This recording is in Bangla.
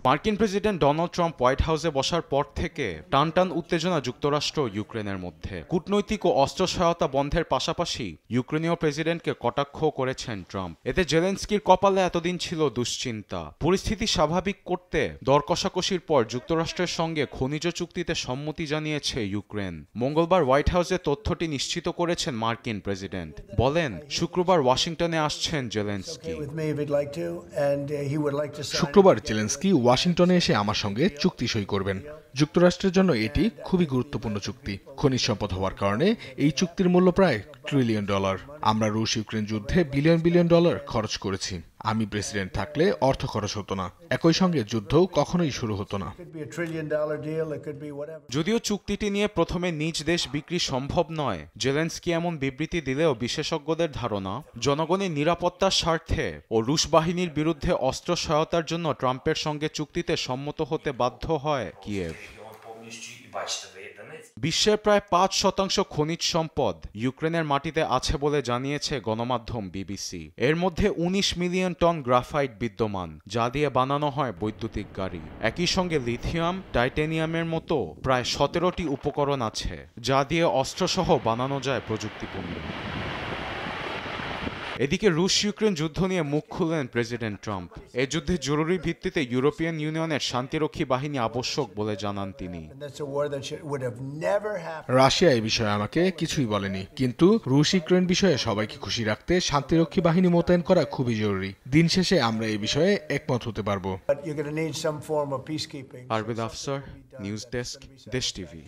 মার্কিন প্রেসিডেন্ট ডোনাল্ড ট্রাম্প হোয়াইট হাউসে বসার পর থেকে টানটান উত্তেজনা যুক্তরাষ্ট্র ও ইউক্রেনের মধ্যে। কূটনৈতিক ও অস্ত্র সহায়তা বন্ধের পাশাপাশি ইউক্রেনীয় প্রেসিডেন্টকে কটাক্ষ করেছেন ট্রাম্প। এতে জেলেনস্কির কপালে এতদিন ছিল দুশ্চিন্তা। পরিস্থিতি স্বাভাবিক করতে দর কষাকষির পর যুক্তরাষ্ট্রের সঙ্গে খনিজ চুক্তিতে সম্মতি জানিয়েছে ইউক্রেন। মঙ্গলবার হোয়াইট হাউসে তথ্যটি নিশ্চিত করেছেন মার্কিন প্রেসিডেন্ট। বলেন, শুক্রবার ওয়াশিংটনে আসছেন জেলেনস্কি। শুক্রবার জেলেনস্কি ওয়াশিংটনে এসে আমার সঙ্গে চুক্তি সই করবেন। যুক্তরাষ্ট্রের জন্য এটি খুবই গুরুত্বপূর্ণ চুক্তি। খনিজ সম্পদ হওয়ার কারণে এই চুক্তির মূল্য প্রায় $1 ট্রিলিয়ন। আমরা রুশ ইউক্রেন যুদ্ধে বিলিয়ন বিলিয়ন ডলার খরচ করেছি। আমি প্রেসিডেন্ট থাকলে অর্থ খরচ হতো না, একই সঙ্গে যুদ্ধও কখনোই শুরু হতো না। যদিও চুক্তিটি নিয়ে প্রথমে নিজ দেশ বিক্রি সম্ভব নয়, জেলেনস্কি এমন বিবৃতি দিলেও বিশেষজ্ঞদের ধারণা জনগণের নিরাপত্তার স্বার্থে ও রুশ বাহিনীর বিরুদ্ধে অস্ত্র সহায়তার জন্য ট্রাম্পের সঙ্গে চুক্তিতে সম্মত হতে বাধ্য হয় কিয়েভ। বিশ্বের প্রায় 5% খনিজ সম্পদ ইউক্রেনের মাটিতে আছে বলে জানিয়েছে গণমাধ্যম বিবিসি। এর মধ্যে 19 মিলিয়ন টন গ্রাফাইট বিদ্যমান, যা দিয়ে বানানো হয় বৈদ্যুতিক গাড়ি। একই সঙ্গে লিথিয়াম, টাইটেনিয়ামের মতো প্রায় 17টি উপকরণ আছে, যা দিয়ে অস্ত্রসহ বানানো যায় প্রযুক্তিপণ্য। এদিকে রুশ ইউক্রেন যুদ্ধ নিয়ে মুখ খুললেন প্রেসিডেন্ট ট্রাম্প। এ যুদ্ধে জরুরি ভিত্তিতে ইউরোপিয়ান ইউনিয়নের শান্তিরক্ষী বাহিনী আবশ্যক বলে জানান তিনি। রাশিয়া এই বিষয়ে আমাকে কিছুই বলেনি, কিন্তু রুশ ইউক্রেন বিষয়ে সবাইকে খুশি রাখতে শান্তিরক্ষী বাহিনী মোতায়েন করা খুবই জরুরি। দিন শেষে আমরা এই বিষয়ে একমত হতে পারবো। পারভেজ আফসার, নিউজ ডেস্ক, দেশ টিভি।